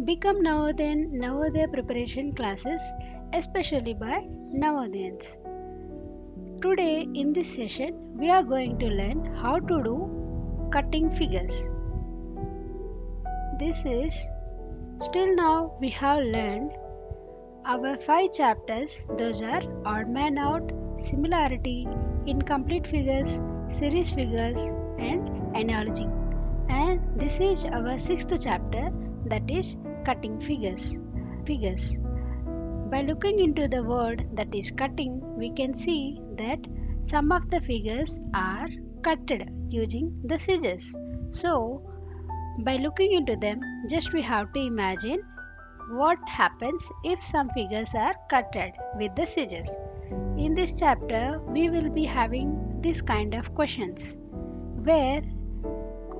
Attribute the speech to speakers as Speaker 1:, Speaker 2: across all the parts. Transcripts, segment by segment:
Speaker 1: Become Navodayan Navodaya preparation classes, especially by Navodayans. Today in this session, we are going to learn how to do cutting figures. This is still now we have learned our 5 chapters. Those are odd man out, similarity, incomplete figures, series figures, and analogy. And this is our 6th chapter, that is cutting figures. By looking into the word that is cutting, we can see that some of the figures are cutted using the scissors. So by looking into them, just we have to imagine what happens if some figures are cutted with the scissors. In this chapter, we will be having this kind of questions where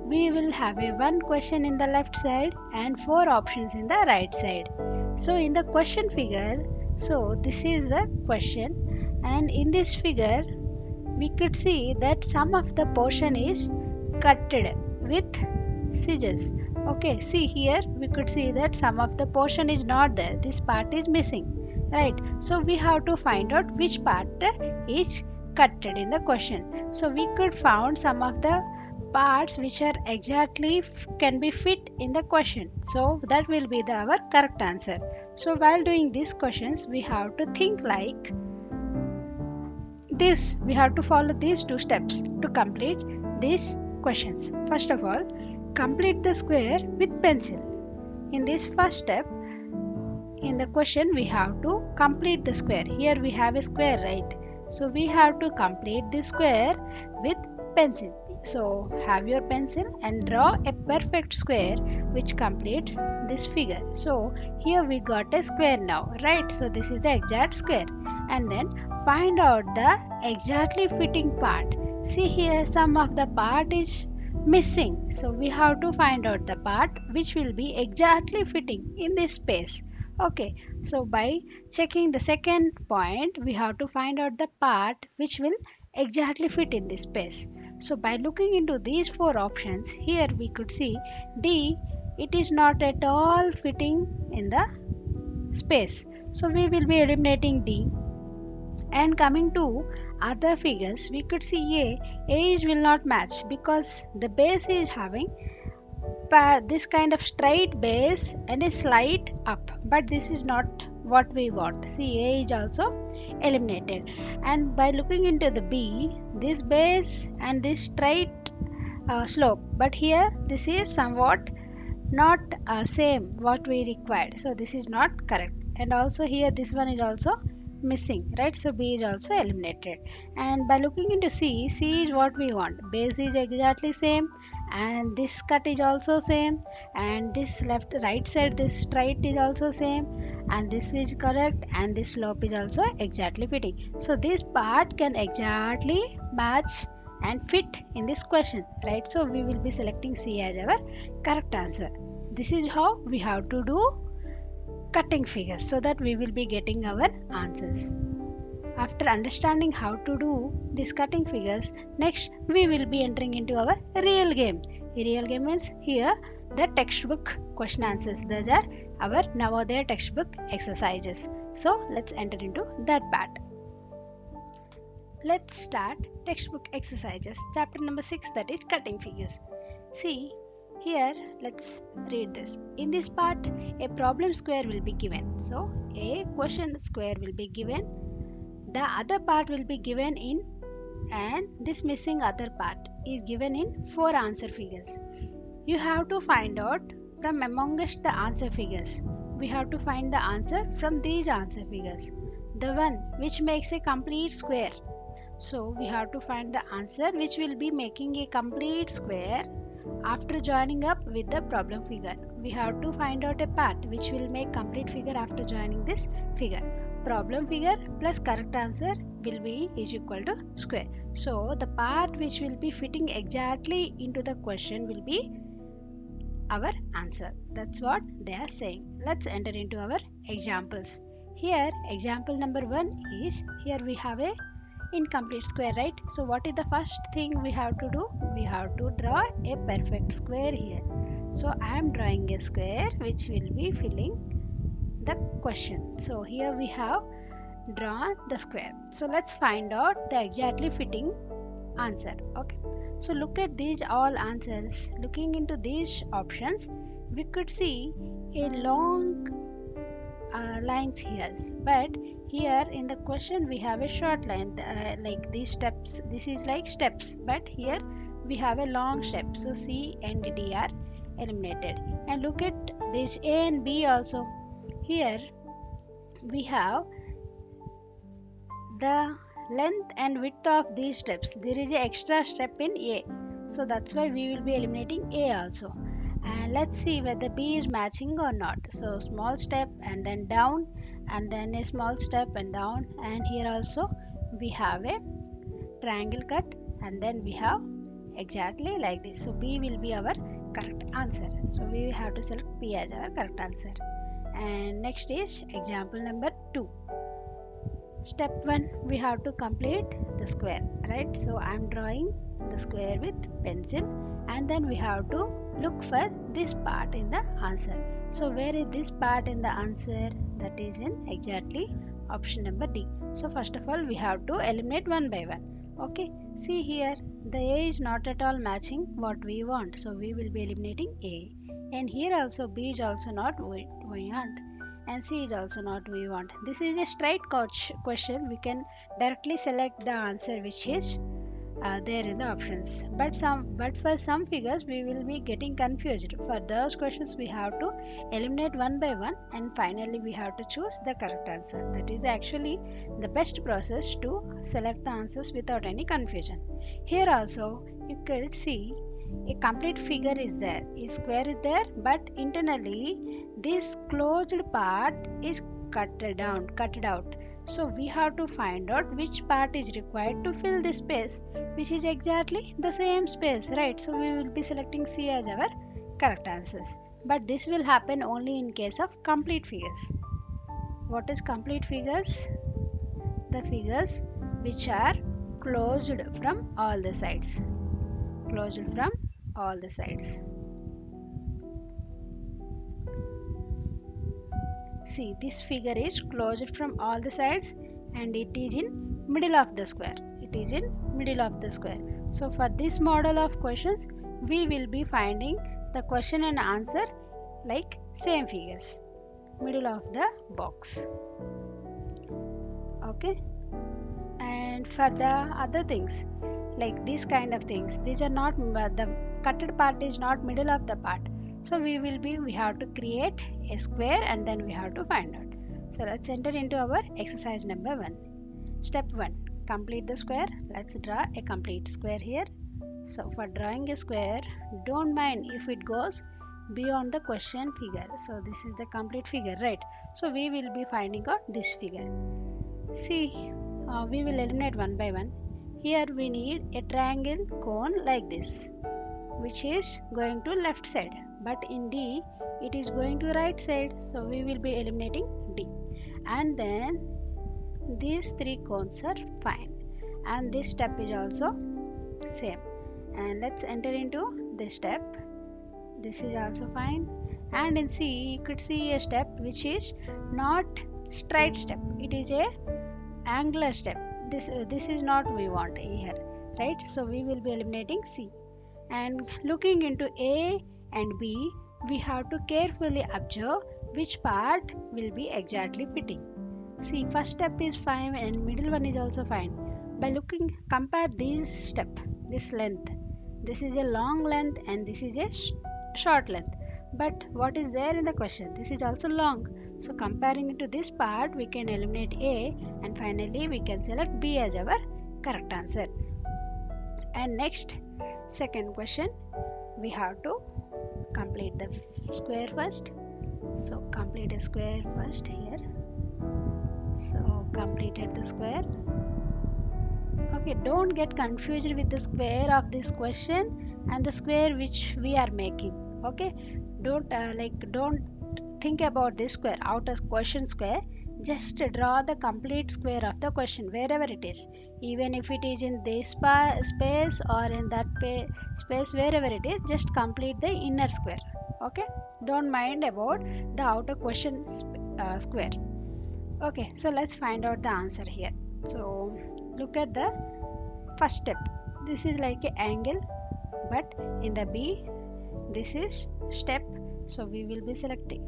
Speaker 1: we will have a one question in the left side and 4 options in the right side. So in the question figure, so this is the question, and in this figure we could see that some of the portion is cutted with scissors. Okay, see here we could see that some of the portion is not there, this part is missing, right? So we have to find out which part is cutted in the question. So we could found some of the parts which are exactly can be fit in the question, so that will be our correct answer. So while doing these questions, we have to think like this. We have to follow these 2 steps to complete these questions. First of all, complete the square with pencil. In this first step in the question, we have to complete the square. Here we have a square, right? So we have to complete the square with pencil. So have your pencil and draw a perfect square which completes this figure. So here we got a square now, right? So this is the exact square. And then find out the exactly fitting part. See here some of the part is missing. So we have to find out the part which will be exactly fitting in this space. Okay, so by checking the second point, we have to find out the part which will exactly fit in this space. So by looking into these 4 options, here we could see D, it is not at all fitting in the space. So we will be eliminating D. And coming to other figures, we could see A will not match because the base is having this kind of straight base and a slight up, but this is not what we want. See, A is also eliminated. And by looking into the B, this base and this straight slope, but here this is somewhat not same what we required, so this is not correct. And also here this one is also missing, right? So B is also eliminated. And by looking into C, C is what we want. Base is exactly same, and this cut is also same, and this left right side this straight is also same, and this is correct, and this slope is also exactly fitting. So this part can exactly match and fit in this question, right? So we will be selecting C as our correct answer. This is how we have to do cutting figures, so that we will be getting our answers. After understanding how to do these cutting figures, next we will be entering into our real game. A real game means here the textbook question answers. Those are our Navodaya textbook exercises. So let's enter into that part. Let's start textbook exercises. Chapter number 6, that is cutting figures. See here, let's read this. In this part, a problem square will be given. So a question square will be given. The other part will be given in, and this missing other part is given in 4 answer figures. You have to find out from amongst the answer figures. We have to find the answer from these answer figures, the one which makes a complete square. So we have to find the answer which will be making a complete square after joining up with the problem figure. We have to find out a part which will make complete figure after joining this figure. Problem figure plus correct answer will be is equal to square. So the part which will be fitting exactly into the question will be our answer. That's what they are saying. Let's enter into our examples. Here example number 1 is, here we have a incomplete square, right? So what is the first thing we have to do? We have to draw a perfect square here. So I am drawing a square which will be filling the question. So here we have drawn the square. So let's find out the exactly fitting answer. Okay, so look at these all answers. Looking into these options, we could see a long lines here, but here in the question we have a short line, like these steps. This is like steps, but here we have a long step. So C and D are eliminated. And look at this A and B also. Here we have the length and width of these steps. There is an extra step in A, so that's why we will be eliminating A also. And let's see whether B is matching or not. So small step and then down, and then a small step and down, and here also we have a triangle cut, and then we have exactly like this. So B will be our correct answer. So we have to select B as our correct answer. And next is example number 2. Step 1, we have to complete the square, right? So I'm drawing the square with pencil, and then we have to look for this part in the answer. So where is this part in the answer? That is in exactly option number D. So first of all we have to eliminate one by one. Okay, see here the A is not at all matching what we want, so we will be eliminating A. And here also B is also not we want, and C is also not we want. This is a straight question. We can directly select the answer which is there in the options. But for some figures we will be getting confused. For those questions we have to eliminate one by one, and finally we have to choose the correct answer. That is actually the best process to select the answers without any confusion. Here also you could see a complete figure is there, a square is there, but internally this closed part is cut out. So we have to find out which part is required to fill this space, which is exactly the same space, right? So we will be selecting C as our correct answers. But this will happen only in case of complete figures. What is complete figures? The figures which are closed from all the sides. Closed from all the sides. See, this figure is closed from all the sides, and it is in middle of the square. It is in middle of the square. So for this model of questions, we will be finding the question and answer like same figures, middle of the box. Okay. And for the other things, like this kind of things, these are not the cutted part is not middle of the part. So we have to create a square, and then we have to find out. So let's enter into our exercise number 1. Step 1, complete the square. Let's draw a complete square here. So for drawing a square, don't mind if it goes beyond the question figure. So this is the complete figure, right? So we will be finding out this figure. See, we will eliminate one by one. Here we need a triangle cone like this, which is going to left side, but in D it is going to right side, so we will be eliminating D. And then these 3 cones are fine, and this step is also same. And let's enter into this step. This is also fine. And in C you could see a step which is not straight step, it is a angular step. This is not we want here, right? So we will be eliminating C. And looking into A and B, we have to carefully observe which part will be exactly fitting. See, first step is fine and middle one is also fine. By looking, compare this step, this length. This is a long length and this is a short length. But what is there in the question? This is also long. So comparing it to this part, we can eliminate A, and finally we can select B as our correct answer. And next, second question, we have to complete the square first. So complete a square first here. So completed the square. Okay, don't get confused with the square of this question and the square which we are making. Okay, don't think about this square, outer question square. Just draw the complete square of the question wherever it is, even if it is in this space or in that space, wherever it is, just complete the inner square. Okay, don't mind about the outer question square. Okay, so let's find out the answer here. So look at the first step. This is like an angle, but in the B this is step, so we will be selecting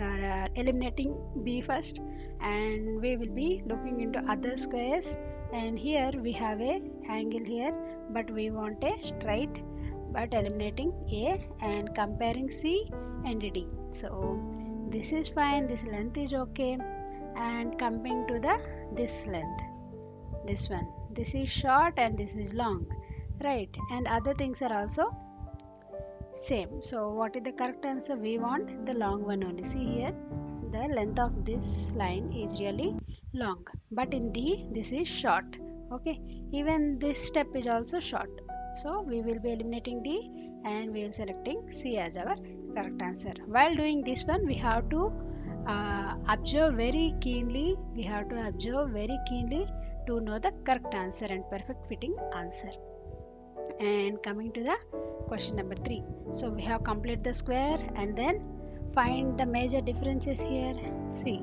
Speaker 1: eliminating B first, and we will be looking into other squares. And here we have a angle here, but we want a straight, but eliminating A and comparing C and D. So this is fine, this length is okay, and coming to the this length, this one, this is short and this is long, right? And other things are also same. So what is the correct answer? We want the long one only. See here, the length of this line is really long, but in D this is short. Okay, even this step is also short. So we will be eliminating D and we will selecting C as our correct answer. While doing this one, we have to observe very keenly. We have to observe very keenly to know the correct answer and perfect fitting answer. And coming to the question number 3, so we have completed the square and then find the major differences here. See,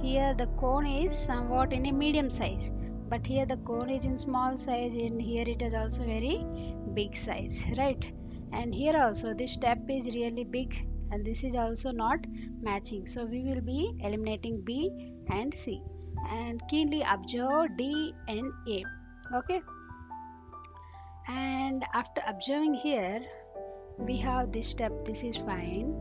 Speaker 1: here the cone is somewhat in a medium size, but here the cone is in small size, and here it is also very big size, right? And here also this step is really big, and this is also not matching, so we will be eliminating B and C. And keenly observe D and A. Okay, and after observing here, we have this step, this is fine.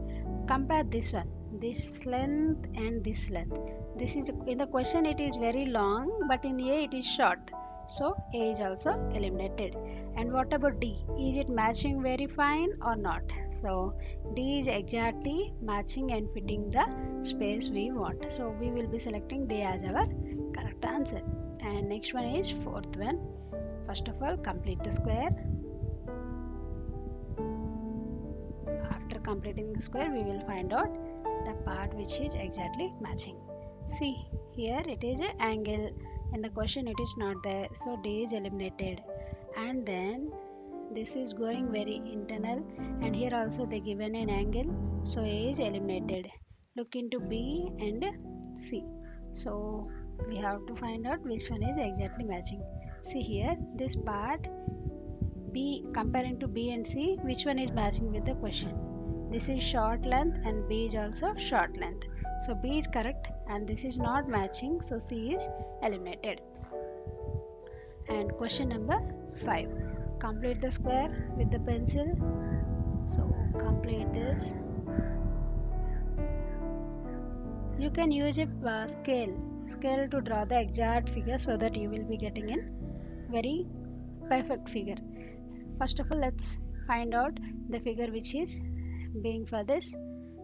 Speaker 1: Compare this one, this length and this length. This is in the question, it is very long, but in A it is short, so A is also eliminated. And what about D? Is it matching very fine or not? So D is exactly matching and fitting the space we want, so we will be selecting D as our correct answer. And next one is fourth one. First of all, complete the square. After completing the square, we will find out the part which is exactly matching. See, here it is an angle. In the question it is not there, so D is eliminated. And then this is going very internal, and here also they given an angle, so A is eliminated. Look into B and C. So we have to find out which one is exactly matching. See here, this part B, comparing to B and C, which one is matching with the question? This is short length and B is also short length. So B is correct and this is not matching, so C is eliminated. And question number 5. Complete the square with the pencil. So complete this. You can use a scale to draw the exact figure, so that you will be getting a very perfect figure. First of all, let's find out the figure which is being for this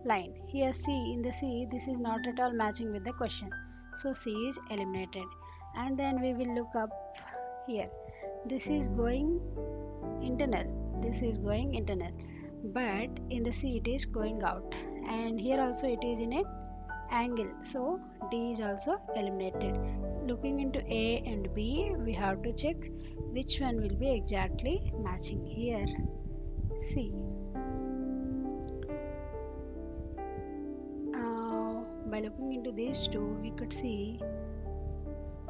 Speaker 1: line. Here C, in the C, this is not at all matching with the question, so C is eliminated. And then we will look up here. This is going internal, this is going internal, but in the C it is going out, and here also it is in a angle, so D is also eliminated. Looking into A and B, we have to check which one will be exactly matching. Here C. By looking into these two, we could see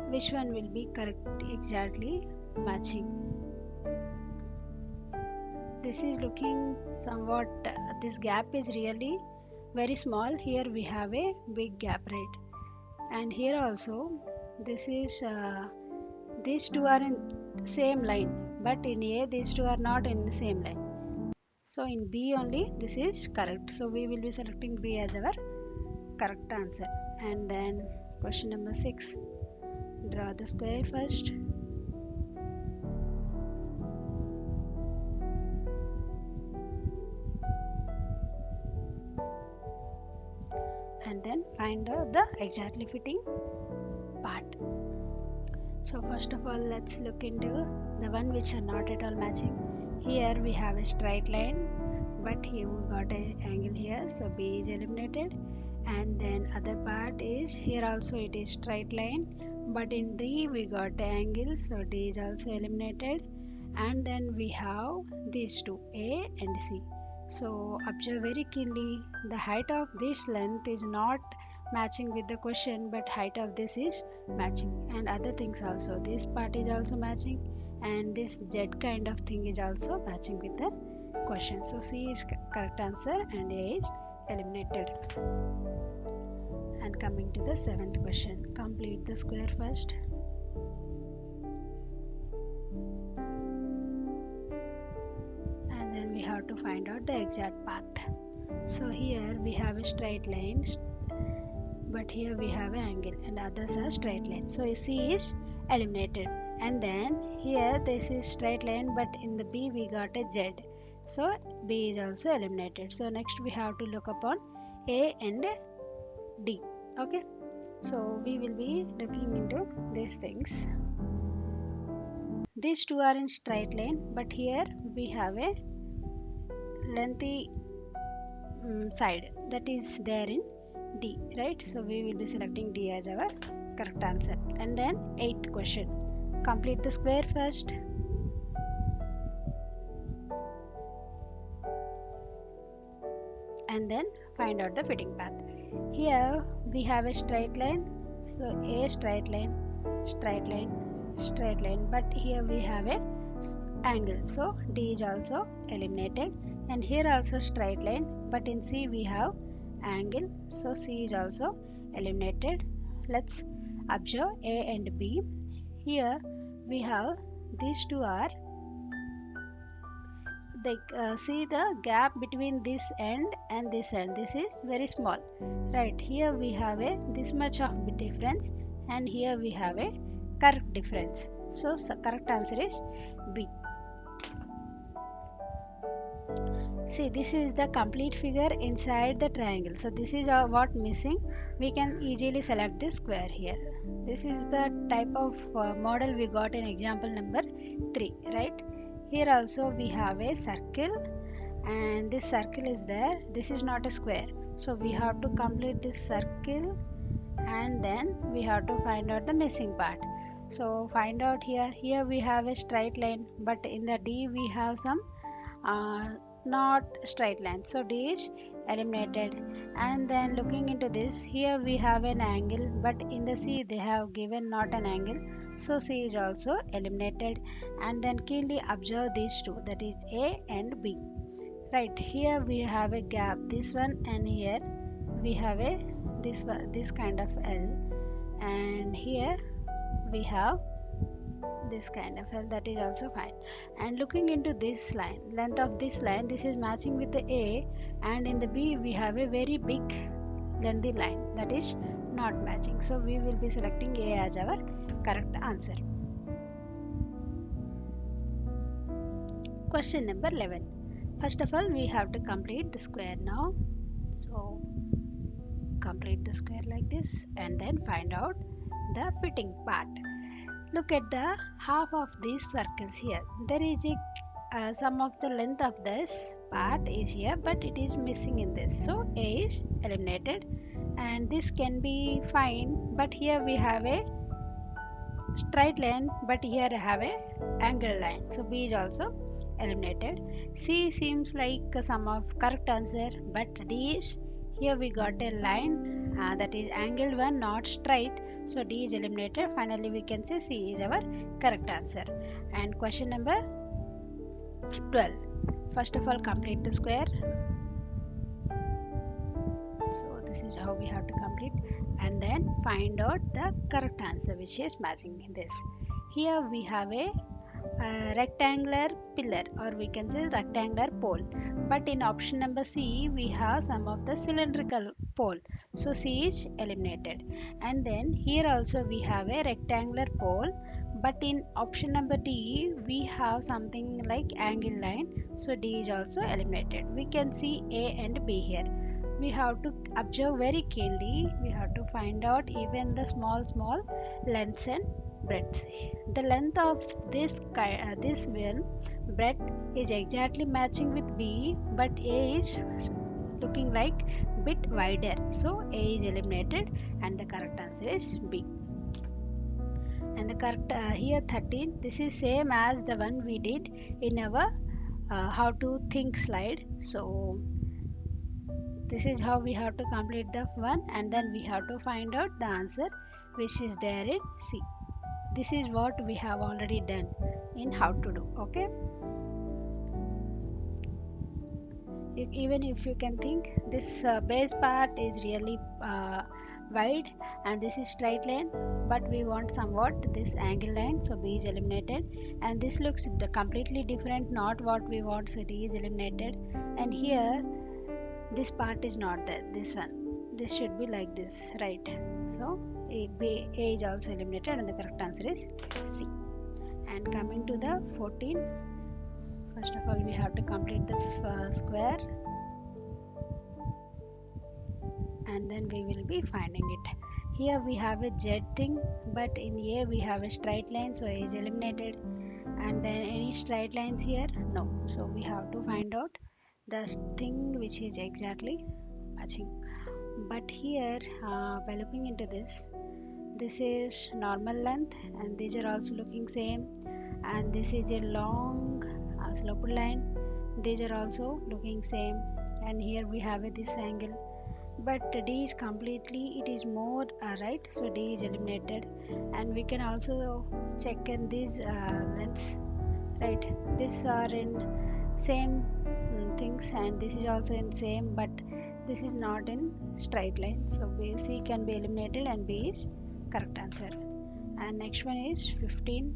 Speaker 1: which one will be correct, exactly matching. This is looking somewhat, this gap is really very small. Here we have a big gap, right? And here also this is these two are in same line, but in A these two are not in the same line. So in B only this is correct, so we will be selecting B as our correct answer. And then question number 6. Draw the square first. And then find out the exactly fitting part. So first of all, let's look into the one which are not at all matching. Here we have a straight line, but here we got an angle here, so B is eliminated. And then other part is here also it is straight line, but in D we got an angle, so D is also eliminated. And then we have these two, A and C. So observe very keenly, the height of this length is not matching with the question, but height of this is matching, and other things also. This part is also matching, and this Z kind of thing is also matching with the question. So C is correct answer and A is eliminated. And coming to the seventh question, complete the square first. And then we have to find out the exact path. So here we have a straight line, but here we have an angle and others are straight line. So C is eliminated. And then here this is straight line, but in the B we got a Z. So B is also eliminated. So next we have to look upon A and D. Okay. So we will be looking into these things. These two are in straight line, but here we have a lengthy side that is there in D, right? So we will be selecting D as our correct answer. And then eighth question, complete the square first. And then find out the fitting path. Here we have a straight line, so A straight line, straight line, straight line, but here we have a angle, so D is also eliminated. And here also straight line, but in C we have angle, so C is also eliminated. Let's observe A and B. Here we have these two are see the gap between this end and this end, this is very small, right? Here we have a this much of difference, and here we have a correct difference. So correct answer is B. See, this is the complete figure inside the triangle. So this is what missing. We can easily select this square here. This is the type of model we got in example number 3, right? Here also we have a circle, and this circle is there. This is not a square. So we have to complete this circle, and then we have to find out the missing part. So find out here. Here we have a straight line, but in the D we have some uh, not straight line, so D is eliminated. And then looking into this, here we have an angle, but in the C they have given not an angle, so C is also eliminated. And then keenly observe these two, that is A and B, right? Here we have a gap, this one, and here we have a this one, this kind of L, and here we have this kind of L, that is also fine. And looking into this line, length of this line, this is matching with the A, and in the B we have a very big lengthy line that is not matching, so we will be selecting A as our correct answer. Question number 11. First of all, we have to complete the square now. So complete the square like this, and then find out the fitting part. Look at the half of these circles here. There is a some of the length of this part is here, but it is missing in this. So A is eliminated, and this can be fine. But here we have a straight line, but here I have a angle line. So B is also eliminated. C seems like some of correct answer, but D is here we got a line that is angled one, not straight. So D is eliminated. Finally, we can say C is our correct answer. And question number 12. First of all, complete the square. So this is how we have to complete, and then find out the correct answer which is matching in this. Here we have a rectangular pillar, or we can say rectangular pole, but in option number C we have some of the cylindrical pole, so C is eliminated. And then here also we have a rectangular pole, but in option number D we have something like angle line, so D is also eliminated. We can see A and B here. We have to observe very keenly. We have to find out even the small lengths and breadths. The length of this one breadth is exactly matching with B, but A is looking like bit wider, so A is eliminated, and the correct answer is B. And the correct here 13, this is same as the one we did in our how to think slide. So this is how we have to complete the one, and then we have to find out the answer which is there in C. This is what we have already done in how to do. Okay, even if you can think, this base part is really wide, and this is straight line, but we want somewhat this angle line, so B is eliminated. And this looks completely different, not what we want, so D is eliminated. And here this part is not there, this one, this should be like this, right? So A is also eliminated, and the correct answer is C. And coming to the 14, first of all we have to complete the square, and then we will be finding it. Here we have a Z thing, but in A we have a straight line, so A is eliminated. And then any straight lines here, no, so we have to find out the thing which is exactly matching. But here by looking into this is normal length, and these are also looking same, and this is a long sloped line, these are also looking same. And here we have this angle, but D is completely, it is more right, so D is eliminated. And we can also check in these lengths, right? These are in same things, and this is also in same, but this is not in straight line, so C can be eliminated, and B is correct answer. And next one is 15.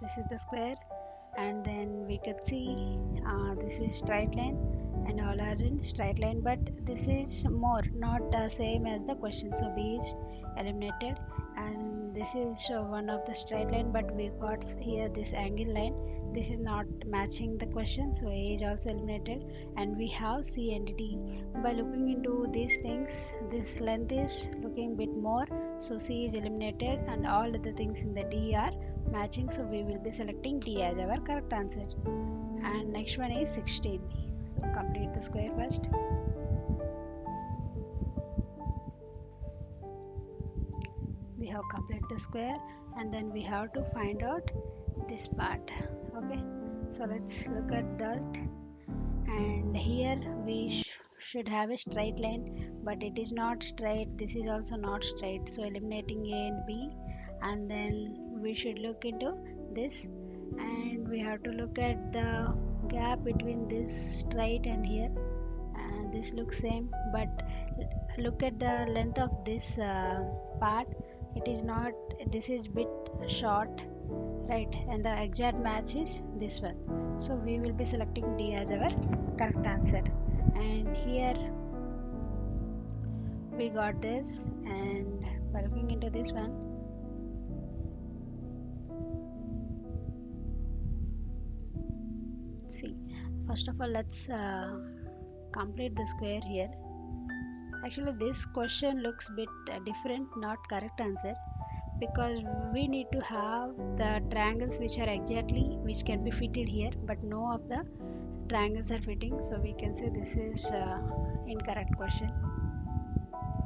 Speaker 1: This is the square, and then we could see this is straight line, and all are in straight line, but this is more not same as the question, so B is eliminated. And this is one of the straight line, but we got here this angle line, this is not matching the question, so A is also eliminated. And we have C and D. By looking into these things, this length is looking bit more, so C is eliminated, and all the things in the D are matching, so we will be selecting D as our correct answer. And next one is 16, so complete the square first. We have completed the square, and then we have to find out this part. Okay, so let's look at that. And here we should have a straight line, but it is not straight, this is also not straight, so eliminating A and B. And then we should look into this, and we have to look at the gap between this straight and here, and this looks same, but look at the length of this part, it is not, this is bit short, right? And the exact match is this one, so we will be selecting D as our correct answer. And here we got this, and by looking into this one, see, first of all let's complete the square here. Actually this question looks bit different, not correct answer, because we need to have the triangles which are exactly which can be fitted here, but no of the triangles are fitting, so we can say this is incorrect question.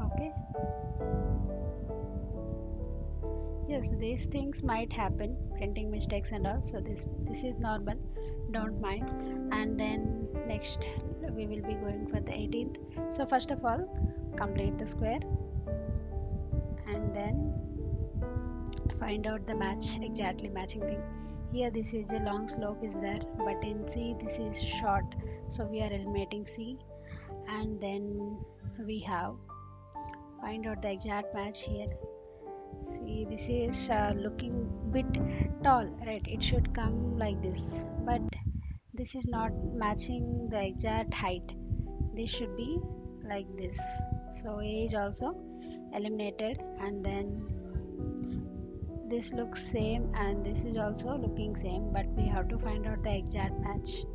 Speaker 1: Okay, yes, these things might happen, printing mistakes and all, so this is normal, don't mind. And then next we will be going for the 18th. So first of all complete the square, and then find out the match, exactly matching thing. Here this is a long slope is there, but in C this is short, so we are eliminating C. And then we have find out the exact match here. See, this is looking bit tall, right? It should come like this, but this is not matching the exact height, this should be like this, so A is also eliminated. And then this looks same, and this is also looking same, but we have to find out the exact match,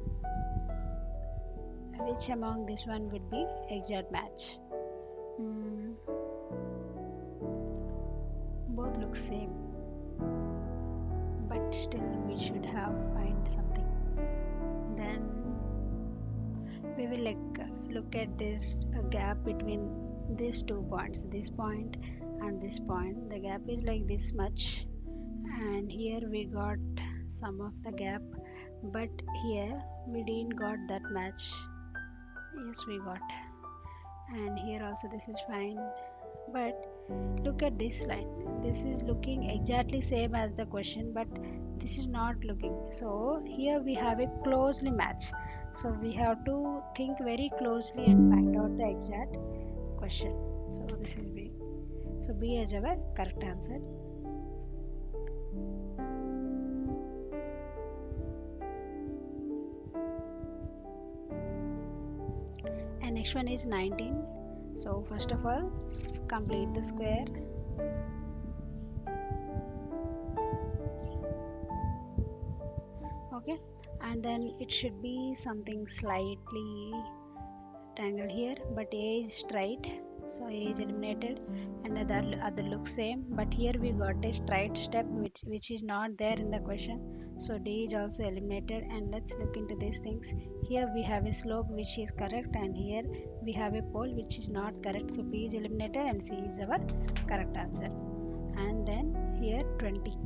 Speaker 1: which among this one would be exact match. Hmm, both look same, but still we should have find something. Then we will like look at this gap between these 2 points, this point and this point, the gap is like this much, and here we got some of the gap, but here we didn't got that much. Yes, we got, and here also this is fine, but look at this line, this is looking exactly same as the question, but this is not looking. So here we have a closely match, so we have to think very closely and find out the exact question. So this is B, so B is our correct answer. And next one is 19. So first of all, complete the square. Okay, and then it should be something slightly tangled here, but A is straight, so A is eliminated, and other looks same, but here we got a straight step which is not there in the question, so D is also eliminated. And let's look into these things. Here we have a slope which is correct, and here we have a pole which is not correct, so B is eliminated and C is our correct answer. And then here 20.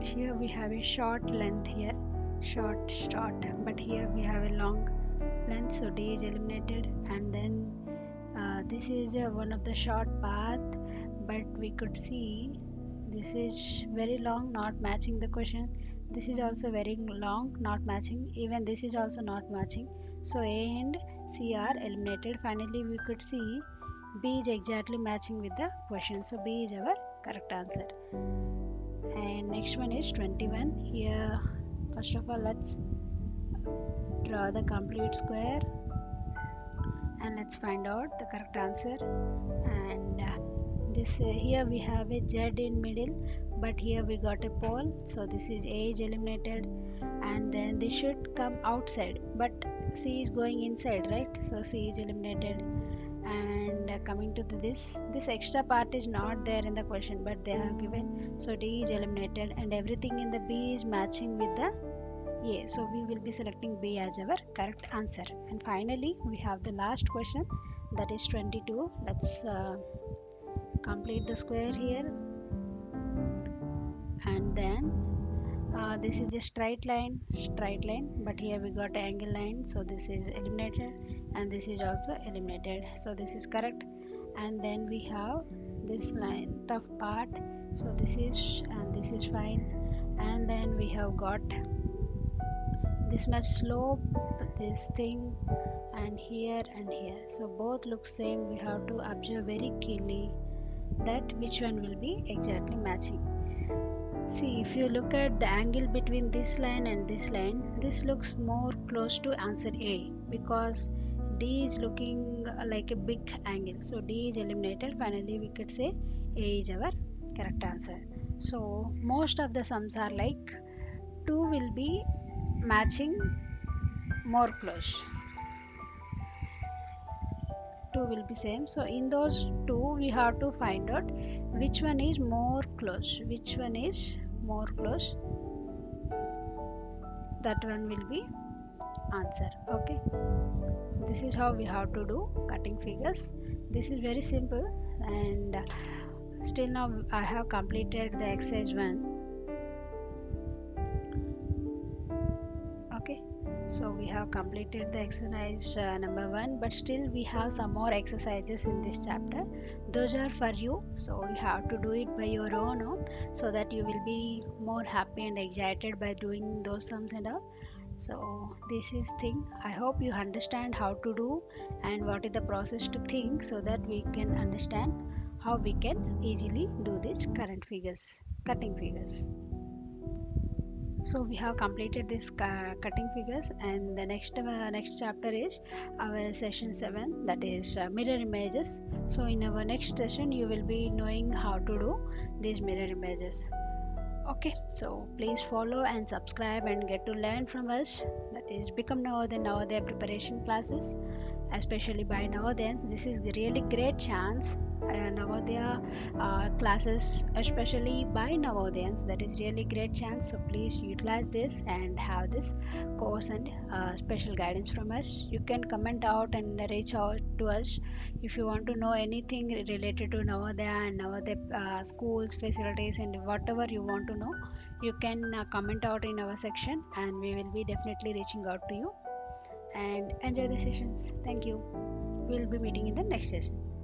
Speaker 1: Here we have a short length here, short, but here we have a long length, so D is eliminated. And then this is one of the short path, but we could see this is very long, not matching the question. This is also very long, not matching. Even this is also not matching, so A and C are eliminated. Finally we could see B is exactly matching with the question, so B is our correct answer. And next one is 21. Here first of all let's draw the complete square, and let's find out the correct answer. And this here we have a Z in middle, but here we got a pole, so this is A is eliminated. And then this should come outside, but C is going inside, right? So C is eliminated. And coming to this extra part is not there in the question, but they have given, so D is eliminated, and everything in the B is matching with the A, so we will be selecting B as our correct answer. And finally we have the last question, that is 22. Let's complete the square here. And then this is a straight line, but here we got an angle line, so this is eliminated, and this is also eliminated, so this is correct. And then we have this length of part, so this is, and this is fine. And then we have got this much slope, this thing, and here, so both look same. We have to observe very keenly that which one will be exactly matching. See, if you look at the angle between this line and this line, this looks more close to answer A, because D is looking like a big angle, so D is eliminated. Finally we could say A is our correct answer. So most of the sums are like 2 will be matching more close, 2 will be same, so in those 2 we have to find out which one is more close, which one is more close, that one will be answer. Okay, so this is how we have to do cutting figures. This is very simple, and still now I have completed the exercise 1. Okay, so we have completed the exercise number 1, but still we have some more exercises in this chapter. Those are for you, so you have to do it by your own, so that you will be more happy and excited by doing those sums and all. So this is thing, I hope you understand how to do and what is the process to think, so that we can understand how we can easily do these cutting figures. So we have completed this cutting figures, and the next chapter is our session 7, that is mirror images. So in our next session you will be knowing how to do these mirror images. Okay, so please follow and subscribe and get to learn from us, that is become Navodaya Preparation classes. especially by Navodayans. This is really great chance. Navodaya classes, especially by Navodayans, that is really great chance. So please utilize this and have this course and special guidance from us. You can comment out and reach out to us if you want to know anything related to Navodaya and Navodaya schools, facilities, and whatever you want to know. You can comment out in our section, and we will be definitely reaching out to you. And enjoy the sessions. Thank you. We'll be meeting in the next session.